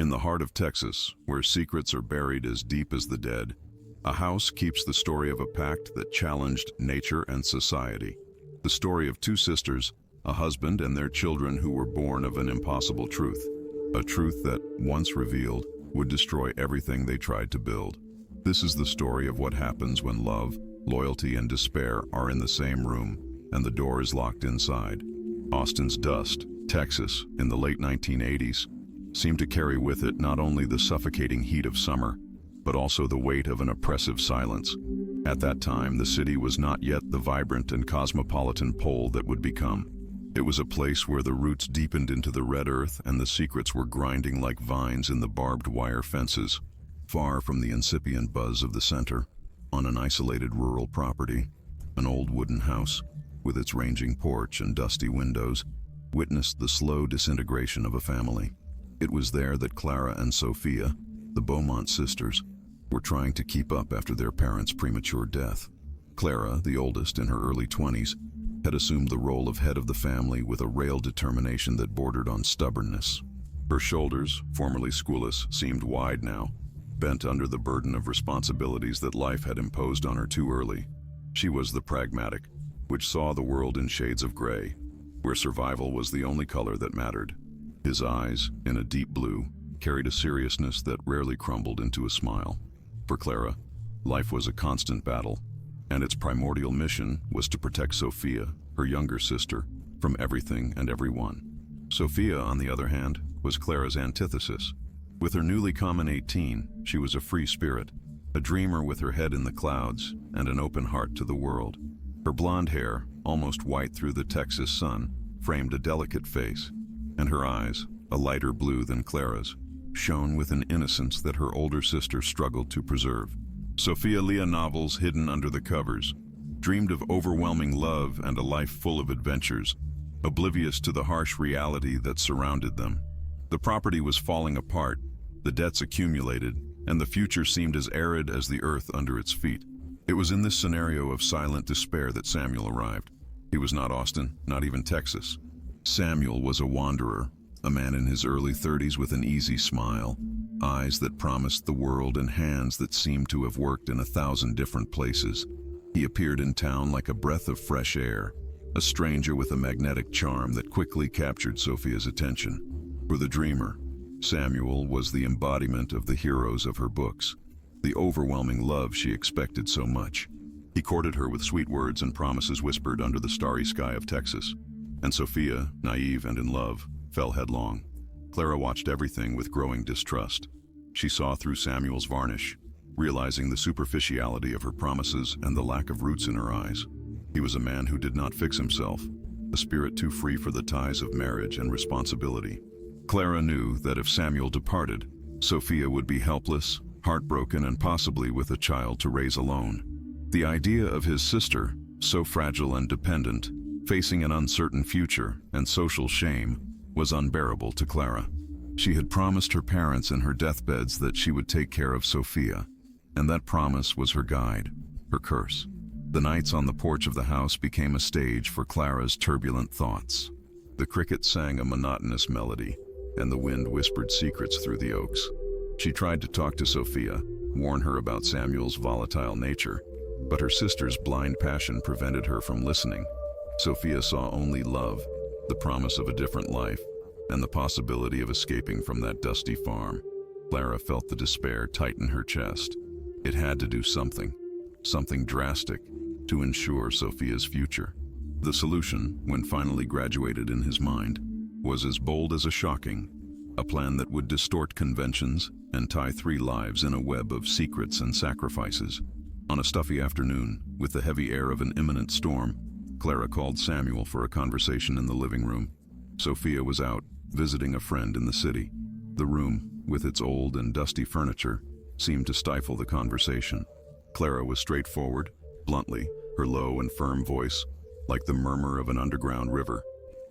In the heart of Texas, where secrets are buried as deep as the dead, a house keeps the story of a pact that challenged nature and society. The story of two sisters, a husband and their children who were born of an impossible truth. A truth that, once revealed, would destroy everything they tried to build. This is the story of what happens when love, loyalty, and despair are in the same room, and the door is locked inside. Austin's Dust, Texas, in the late 1980s, seemed to carry with it not only the suffocating heat of summer, but also the weight of an oppressive silence. At that time, the city was not yet the vibrant and cosmopolitan pole that would become. It was a place where the roots deepened into the red earth and the secrets were grinding like vines in the barbed wire fences. Far from the incipient buzz of the center, on an isolated rural property, an old wooden house, with its ranging porch and dusty windows, witnessed the slow disintegration of a family. It was there that Clara and Sophia, the Beaumont sisters, were trying to keep up after their parents' premature death. Clara, the oldest in her early 20s, had assumed the role of head of the family with a rail determination that bordered on stubbornness. Her shoulders, formerly schoolless, seemed wide now, bent under the burden of responsibilities that life had imposed on her too early. She was the pragmatic, which saw the world in shades of gray, where survival was the only color that mattered. His eyes, in a deep blue, carried a seriousness that rarely crumbled into a smile. For Clara, life was a constant battle, and its primordial mission was to protect Sophia, her younger sister, from everything and everyone. Sophia, on the other hand, was Clara's antithesis. With her newly common 18, she was a free spirit, a dreamer with her head in the clouds and an open heart to the world. Her blonde hair, almost white through the Texas sun, framed a delicate face, and her eyes, a lighter blue than Clara's, shone with an innocence that her older sister struggled to preserve. Sophia Leah novels hidden under the covers, dreamed of overwhelming love and a life full of adventures, oblivious to the harsh reality that surrounded them. The property was falling apart, the debts accumulated, and the future seemed as arid as the earth under its feet. It was in this scenario of silent despair that Samuel arrived. He was not Austin, not even Texas. Samuel was a wanderer, a man in his early 30s with an easy smile, eyes that promised the world and hands that seemed to have worked in 1,000 different places. He appeared in town like a breath of fresh air, a stranger with a magnetic charm that quickly captured Sophia's attention. For the dreamer, Samuel was the embodiment of the heroes of her books, the overwhelming love she expected so much. He courted her with sweet words and promises whispered under the starry sky of Texas. And Sophia, naive and in love, fell headlong. Clara watched everything with growing distrust. She saw through Samuel's varnish, realizing the superficiality of her promises and the lack of roots in her eyes. He was a man who did not fix himself, a spirit too free for the ties of marriage and responsibility. Clara knew that if Samuel departed, Sophia would be helpless, heartbroken, and possibly with a child to raise alone. The idea of his sister, so fragile and dependent, facing an uncertain future and social shame, was unbearable to Clara. She had promised her parents in her deathbeds that she would take care of Sophia, and that promise was her guide, her curse. The nights on the porch of the house became a stage for Clara's turbulent thoughts. The cricket sang a monotonous melody, and the wind whispered secrets through the oaks. She tried to talk to Sophia, warn her about Samuel's volatile nature, but her sister's blind passion prevented her from listening. Sophia saw only love, the promise of a different life, and the possibility of escaping from that dusty farm. Clara felt the despair tighten her chest. It had to do something drastic, to ensure Sophia's future. The solution, when finally graduated in his mind, was as bold as shocking, a plan that would distort conventions and tie 3 lives in a web of secrets and sacrifices. On a stuffy afternoon, with the heavy air of an imminent storm, Clara called Samuel for a conversation in the living room. Sophia was out, visiting a friend in the city. The room, with its old and dusty furniture, seemed to stifle the conversation. Clara was straightforward, bluntly, her low and firm voice, like the murmur of an underground river.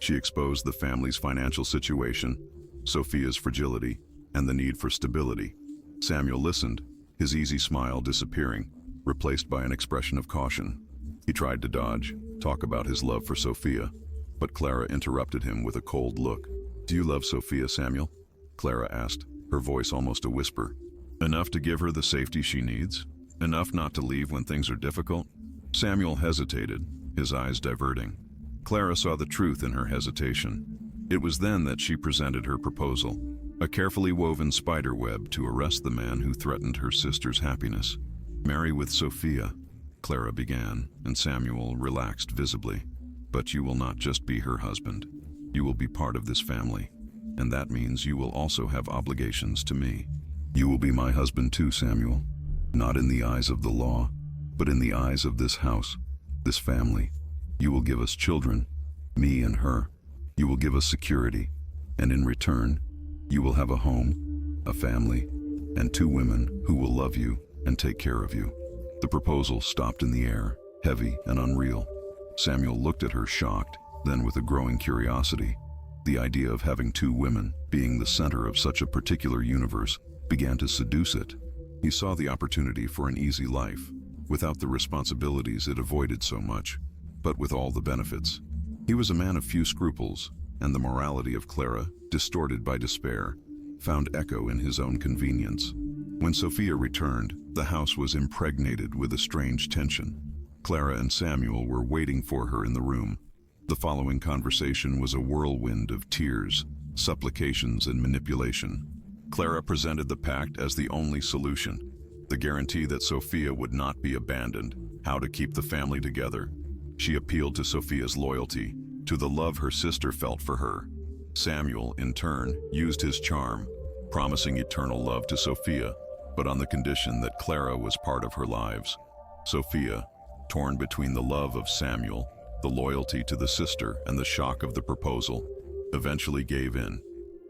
She exposed the family's financial situation, Sophia's fragility, and the need for stability. Samuel listened, his easy smile disappearing, replaced by an expression of caution. He tried to dodge, talk about his love for Sophia, but Clara interrupted him with a cold look. "Do you love Sophia, Samuel?" Clara asked, her voice almost a whisper. Enough to give her the safety she needs? Enough not to leave when things are difficult? Samuel hesitated, his eyes diverting. Clara saw the truth in her hesitation. It was then that she presented her proposal, a carefully woven spider web to arrest the man who threatened her sister's happiness. "Marry with Sophia," Clara began, and Samuel relaxed visibly. "But you will not just be her husband. You will be part of this family, and that means you will also have obligations to me. You will be my husband too, Samuel. Not in the eyes of the law, but in the eyes of this house, this family. You will give us children, me and her. You will give us security, and in return, you will have a home, a family, and 2 women who will love you and take care of you." The proposal stopped in the air, heavy and unreal. Samuel looked at her shocked, then with a growing curiosity. The idea of having 2 women, being the center of such a particular universe, began to seduce it. He saw the opportunity for an easy life, without the responsibilities it avoided so much, but with all the benefits. He was a man of few scruples, and the morality of Clara, distorted by despair, found echo in his own convenience. When Sophia returned, the house was impregnated with a strange tension. Clara and Samuel were waiting for her in the room. The following conversation was a whirlwind of tears, supplications, and manipulation. Clara presented the pact as the only solution, the guarantee that Sophia would not be abandoned, how to keep the family together. She appealed to Sophia's loyalty, to the love her sister felt for her. Samuel, in turn, used his charm, promising eternal love to Sophia, but on the condition that Clara was part of her lives. Sophia, torn between the love of Samuel, the loyalty to the sister, and the shock of the proposal, eventually gave in.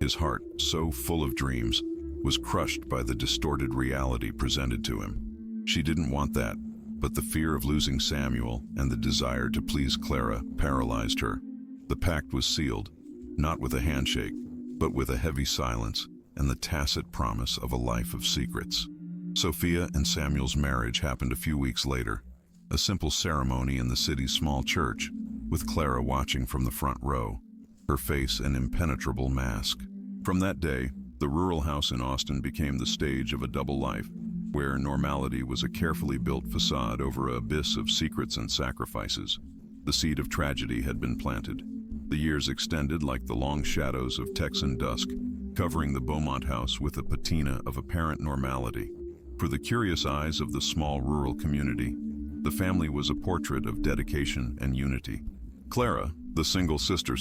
His heart, so full of dreams, was crushed by the distorted reality presented to him. She didn't want that, but the fear of losing Samuel and the desire to please Clara paralyzed her. The pact was sealed, not with a handshake, but with a heavy silence and the tacit promise of a life of secrets. Sophia and Samuel's marriage happened a few weeks later, a simple ceremony in the city's small church, with Clara watching from the front row, her face an impenetrable mask. From that day, the rural house in Austin became the stage of a double life, where normality was a carefully built facade over an abyss of secrets and sacrifices. The seed of tragedy had been planted. The years extended like the long shadows of Texan dusk, covering the Beaumont house with a patina of apparent normality. For the curious eyes of the small rural community, the family was a portrait of dedication and unity. Clara, the single sister,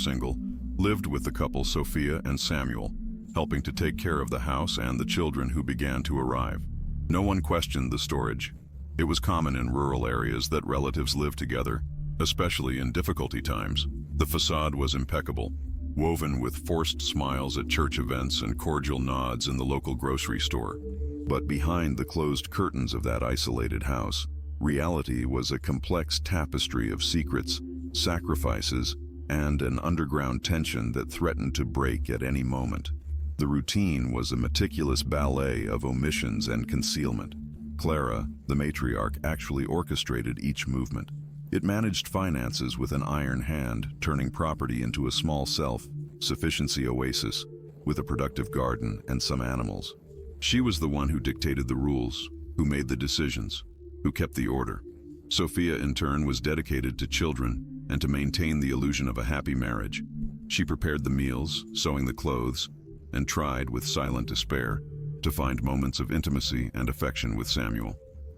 lived with the couple Sophia and Samuel, helping to take care of the house and the children who began to arrive. No one questioned the storage. It was common in rural areas that relatives lived together, especially in difficulty times. The facade was impeccable, woven with forced smiles at church events and cordial nods in the local grocery store. But behind the closed curtains of that isolated house, reality was a complex tapestry of secrets, sacrifices, and an underground tension that threatened to break at any moment. The routine was a meticulous ballet of omissions and concealment. Clara, the matriarch, actually orchestrated each movement. It managed finances with an iron hand, turning property into a small self-sufficiency oasis with a productive garden and some animals. She was the one who dictated the rules, who made the decisions, who kept the order. Sophia, in turn, was dedicated to children and to maintain the illusion of a happy marriage. She prepared the meals, sewing the clothes, and tried, with silent despair, to find moments of intimacy and affection with Samuel.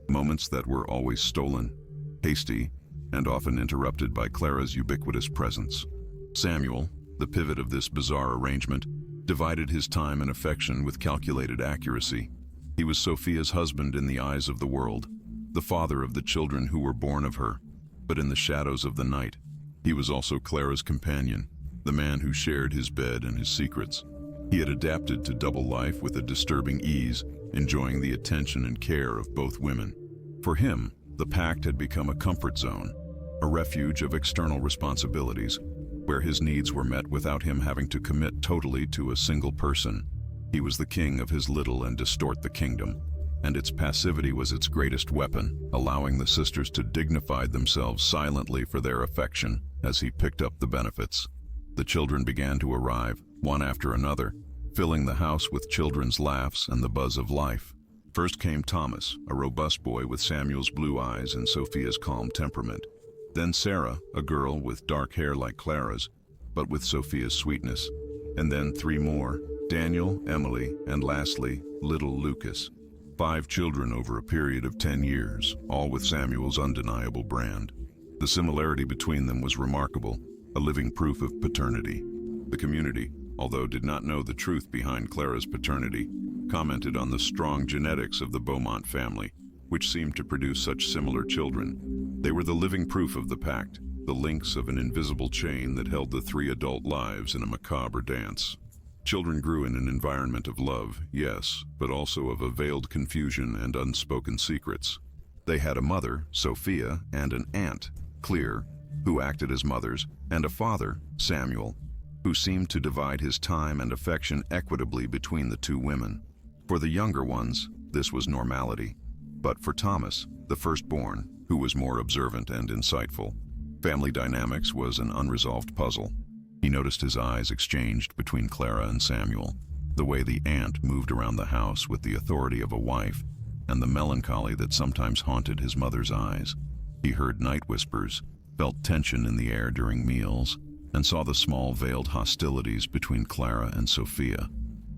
Moments that were always stolen, hasty, and often interrupted by Clara's ubiquitous presence. Samuel, the pivot of this bizarre arrangement, divided his time and affection with calculated accuracy. He was Sophia's husband in the eyes of the world, the father of the children who were born of her. But in the shadows of the night, he was also Clara's companion, the man who shared his bed and his secrets. He had adapted to double life with a disturbing ease, enjoying the attention and care of both women. For him, the pact had become a comfort zone, a refuge of external responsibilities, where his needs were met without him having to commit totally to a single person. He was the king of his little and distort the kingdom, and its passivity was its greatest weapon, allowing the sisters to dignify themselves silently for their affection as he picked up the benefits. The children began to arrive, one after another, filling the house with children's laughs and the buzz of life. First came Thomas, a robust boy with Samuel's blue eyes and Sophia's calm temperament. Then Sarah, a girl with dark hair like Clara's, but with Sophia's sweetness. And then 3 more, Daniel, Emily, and lastly, little Lucas. 5 children over a period of 10 years, all with Samuel's undeniable brand. The similarity between them was remarkable, a living proof of paternity. The community, although did not know the truth behind Clara's paternity, commented on the strong genetics of the Beaumont family, which seemed to produce such similar children. They were the living proof of the pact, the links of an invisible chain that held the 3 adult lives in a macabre dance. Children grew in an environment of love, yes, but also of a veiled confusion and unspoken secrets. They had a mother, Sophia, and an aunt, Clear, who acted as mothers, and a father, Samuel, who seemed to divide his time and affection equitably between the 2 women. For the younger ones, this was normality. But for Thomas, the firstborn, who was more observant and insightful, family dynamics was an unresolved puzzle. He noticed his eyes exchanged between Clara and Samuel, the way the aunt moved around the house with the authority of a wife, and the melancholy that sometimes haunted his mother's eyes. He heard night whispers, felt tension in the air during meals, and saw the small veiled hostilities between Clara and Sophia.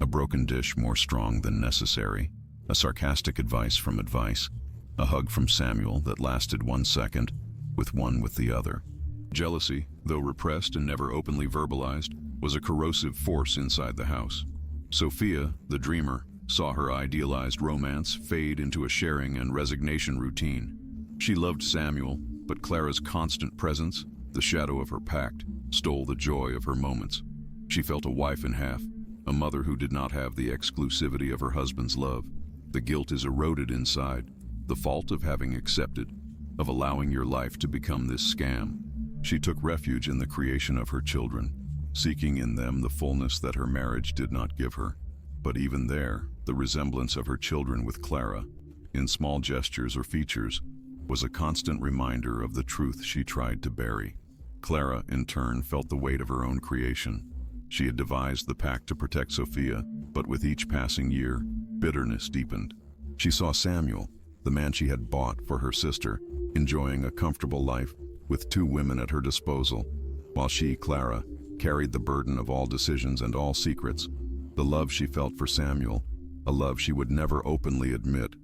A broken dish more strong than necessary, a sarcastic advice from advice, a hug from Samuel that lasted 1 second, with the other. Jealousy, though repressed and never openly verbalized, was a corrosive force inside the house. Sophia, the dreamer, saw her idealized romance fade into a sharing and resignation routine. She loved Samuel, but Clara's constant presence, the shadow of her pact, stole the joy of her moments. She felt a wife in half, a mother who did not have the exclusivity of her husband's love. The guilt is eroded inside, the fault of having accepted, of allowing your life to become this scam. She took refuge in the creation of her children, seeking in them the fullness that her marriage did not give her. But even there, the resemblance of her children with Clara, in small gestures or features, was a constant reminder of the truth she tried to bury. Clara, in turn, felt the weight of her own creation. She had devised the pact to protect Sophia, but with each passing year, bitterness deepened. She saw Samuel, the man she had bought for her sister, enjoying a comfortable life with 2 women at her disposal, while she, Clara, carried the burden of all decisions and all secrets. The love she felt for Samuel, a love she would never openly admit,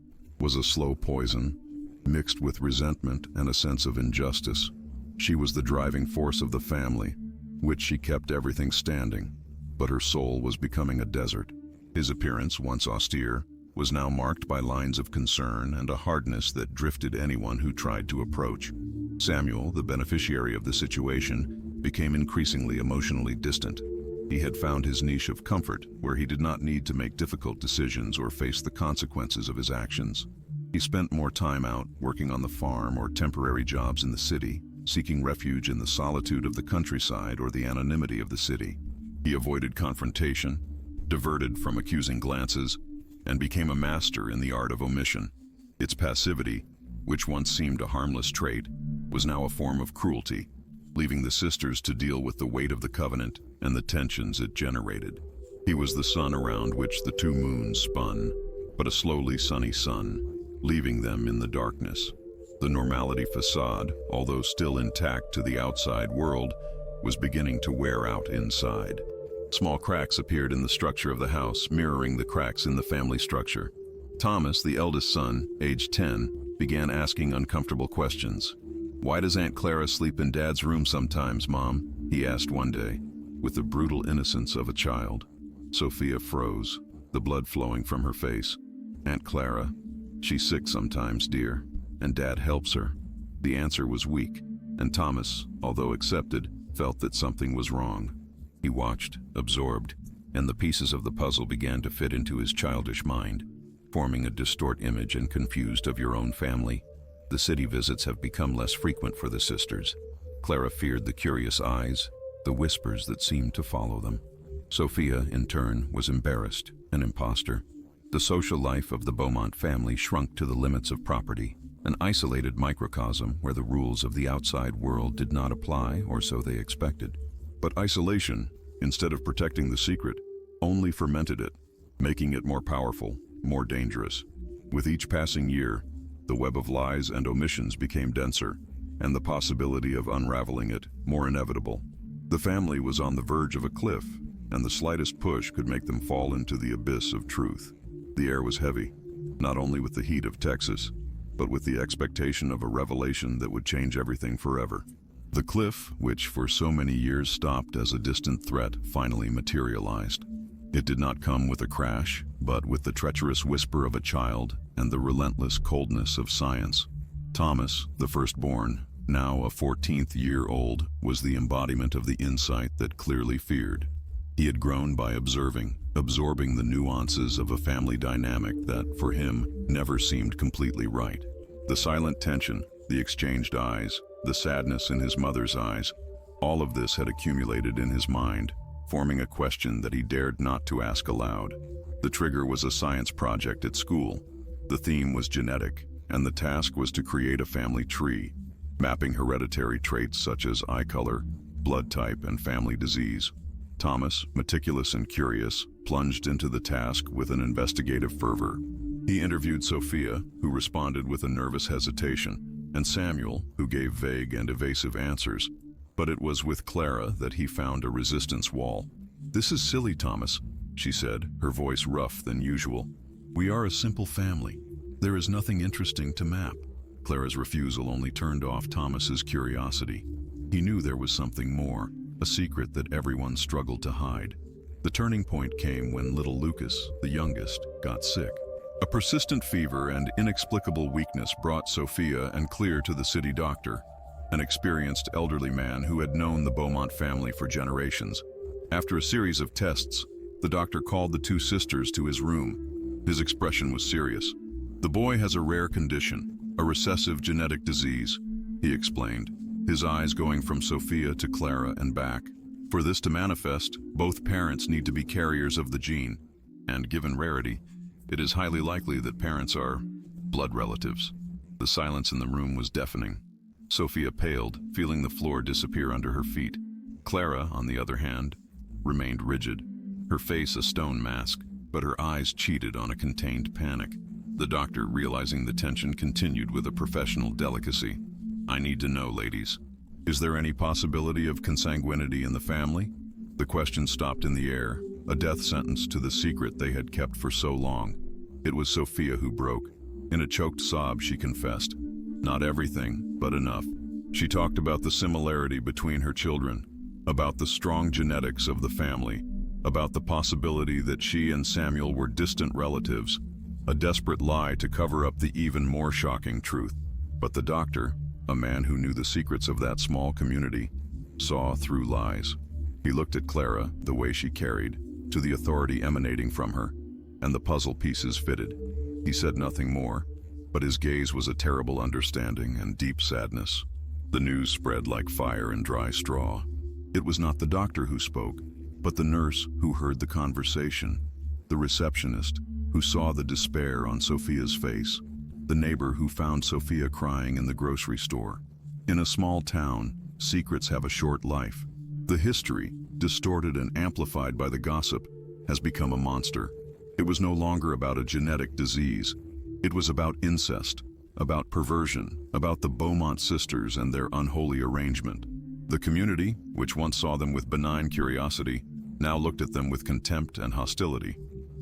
was a slow poison, mixed with resentment and a sense of injustice. She was the driving force of the family, which she kept everything standing, but her soul was becoming a desert. His appearance, once austere, was now marked by lines of concern and a hardness that drifted anyone who tried to approach. Samuel, the beneficiary of the situation, became increasingly emotionally distant. He had found his niche of comfort, where he did not need to make difficult decisions or face the consequences of his actions. He spent more time out, working on the farm or temporary jobs in the city, seeking refuge in the solitude of the countryside or the anonymity of the city. He avoided confrontation, diverted from accusing glances, and became a master in the art of omission. Its passivity, which once seemed a harmless trait, was now a form of cruelty, leaving the sisters to deal with the weight of the covenant and the tensions it generated. He was the sun around which the 2 moons spun, but a slowly sunny sun, leaving them in the darkness. The normality facade, although still intact to the outside world, was beginning to wear out inside. Small cracks appeared in the structure of the house, mirroring the cracks in the family structure. Thomas, the eldest son, aged 10, began asking uncomfortable questions. "Why does Aunt Clara sleep in Dad's room sometimes, Mom?" he asked one day, with the brutal innocence of a child. Sophia froze, the blood flowing from her face. "Aunt Clara, she's sick sometimes, dear, and Dad helps her." The answer was weak, and Thomas, although accepted, felt that something was wrong. He watched, absorbed, and the pieces of the puzzle began to fit into his childish mind, forming a distorted image and confused of your own family. The city visits have become less frequent for the sisters. Clara feared the curious eyes, the whispers that seemed to follow them. Sophia, in turn, was embarrassed, an imposter. The social life of the Beaumont family shrunk to the limits of property, an isolated microcosm where the rules of the outside world did not apply, or so they expected. But isolation, instead of protecting the secret, only fermented it, making it more powerful, more dangerous. With each passing year, the web of lies and omissions became denser, and the possibility of unraveling it more inevitable. The family was on the verge of a cliff, and the slightest push could make them fall into the abyss of truth. The air was heavy, not only with the heat of Texas, but with the expectation of a revelation that would change everything forever. The cliff, which for so many years stopped as a distant threat, finally materialized. It did not come with a crash, but with the treacherous whisper of a child and the relentless coldness of science. Thomas, the firstborn, now a 14th-year-old, was the embodiment of the insight that clearly feared. He had grown by observing, absorbing the nuances of a family dynamic that, for him, never seemed completely right. The silent tension, the exchanged eyes, the sadness in his mother's eyes, all of this had accumulated in his mind, forming a question that he dared not to ask aloud. The trigger was a science project at school. The theme was genetic, and the task was to create a family tree, mapping hereditary traits such as eye color, blood type, and family disease. Thomas, meticulous and curious, plunged into the task with an investigative fervor. He interviewed Sophia, who responded with a nervous hesitation, and Samuel, who gave vague and evasive answers. But it was with Clara that he found a resistance wall. "This is silly, Thomas," she said, her voice rough than usual. "We are a simple family. There is nothing interesting to map." Clara's refusal only turned off Thomas's curiosity. He knew there was something more, a secret that everyone struggled to hide. The turning point came when little Lucas, the youngest, got sick. A persistent fever and inexplicable weakness brought Sophia and Claire to the city doctor, an experienced elderly man who had known the Beaumont family for generations. After a series of tests, the doctor called the two sisters to his room. His expression was serious. "The boy has a rare condition, a recessive genetic disease," he explained, his eyes going from Sophia to Clara and back. "For this to manifest, both parents need to be carriers of the gene, and given rarity, it is highly likely that parents are blood relatives." The silence in the room was deafening. Sophia paled, feeling the floor disappear under her feet. Clara, on the other hand, remained rigid, her face a stone mask, but her eyes cheated on a contained panic. The doctor, realizing the tension, continued with a professional delicacy. "I need to know, ladies. Is there any possibility of consanguinity in the family?" The question stopped in the air, a death sentence to the secret they had kept for so long. It was Sophia who broke. In a choked sob, she confessed. Not everything, but enough. She talked about the similarity between her children, about the strong genetics of the family, about the possibility that she and Samuel were distant relatives, a desperate lie to cover up the even more shocking truth. But the doctor, a man who knew the secrets of that small community, saw through lies. He looked at Clara, the way she carried, to the authority emanating from her, and the puzzle pieces fitted. He said nothing more, but his gaze was a terrible understanding and deep sadness. The news spread like fire in dry straw. It was not the doctor who spoke, but the nurse who heard the conversation, the receptionist who saw the despair on Sophia's face, the neighbor who found Sophia crying in the grocery store. In a small town, secrets have a short life. The history, distorted and amplified by the gossip, has become a monster. It was no longer about a genetic disease. It was about incest, about perversion, about the Beaumont sisters and their unholy arrangement. The community, which once saw them with benign curiosity, now looked at them with contempt and hostility.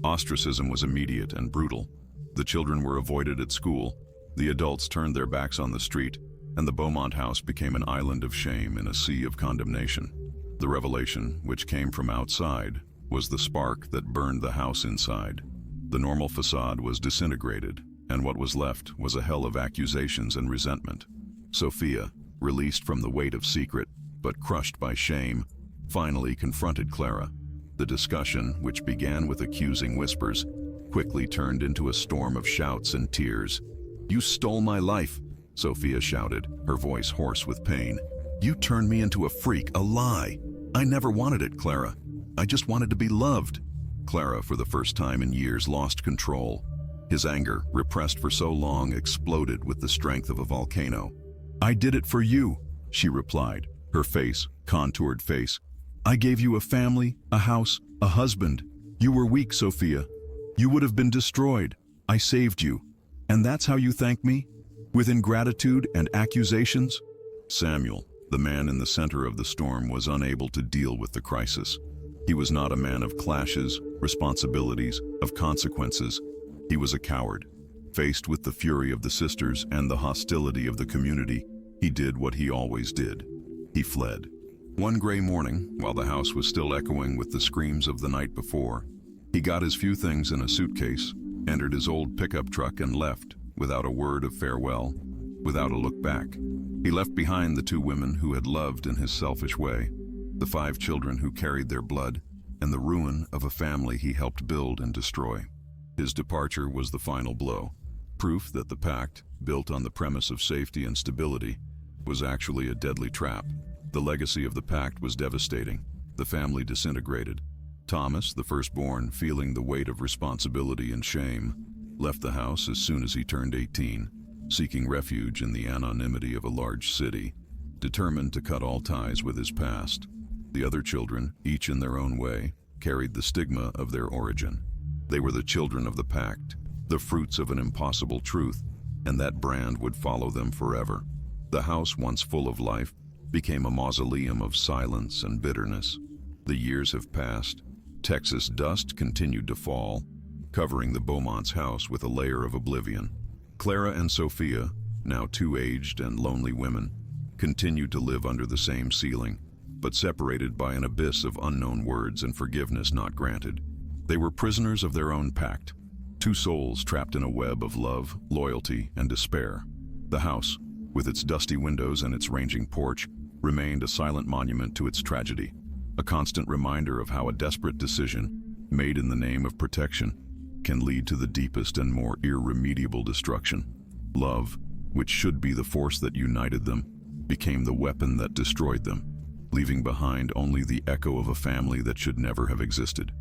Ostracism was immediate and brutal. The children were avoided at school, the adults turned their backs on the street, and the Beaumont house became an island of shame in a sea of condemnation. The revelation, which came from outside, was the spark that burned the house inside. The normal facade was disintegrated, and what was left was a hell of accusations and resentment. Sophia, released from the weight of secret, but crushed by shame, finally confronted Clara. The discussion, which began with accusing whispers, quickly turned into a storm of shouts and tears. "You stole my life," Sophia shouted, her voice hoarse with pain. "You turned me into a freak, a lie. I never wanted it, Clara. I just wanted to be loved." Clara, for the first time in years, lost control. His anger, repressed for so long, exploded with the strength of a volcano. "I did it for you," she replied, her face, contoured face. "I gave you a family, a house, a husband. You were weak, Sophia. You would have been destroyed. I saved you. And that's how you thank me? With ingratitude and accusations? Samuel, the man in the center of the storm, was unable to deal with the crisis. He was not a man of clashes, responsibilities, of consequences. He was a coward. Faced with the fury of the sisters and the hostility of the community, he did what he always did. He fled. One gray morning, while the house was still echoing with the screams of the night before, he got his few things in a suitcase, entered his old pickup truck and left, without a word of farewell, without a look back. He left behind the 2 women who had loved in his selfish way, the 5 children who carried their blood, and the ruin of a family he helped build and destroy. His departure was the final blow, proof that the pact, built on the premise of safety and stability, was actually a deadly trap. The legacy of the pact was devastating. The family disintegrated. Thomas, the firstborn, feeling the weight of responsibility and shame, left the house as soon as he turned 18, seeking refuge in the anonymity of a large city, determined to cut all ties with his past. The other children, each in their own way, carried the stigma of their origin. They were the children of the pact, the fruits of an impossible truth, and that brand would follow them forever. The house, once full of life, became a mausoleum of silence and bitterness. The years have passed. Texas dust continued to fall, covering the Beaumont's house with a layer of oblivion. Clara and Sophia, now 2 aged and lonely women, continued to live under the same ceiling, but separated by an abyss of unknown words and forgiveness not granted. They were prisoners of their own pact, 2 souls trapped in a web of love, loyalty, and despair. The house, with its dusty windows and its ranging porch, remained a silent monument to its tragedy, a constant reminder of how a desperate decision, made in the name of protection, can lead to the deepest and more irremediable destruction. Love, which should be the force that united them, became the weapon that destroyed them, leaving behind only the echo of a family that should never have existed.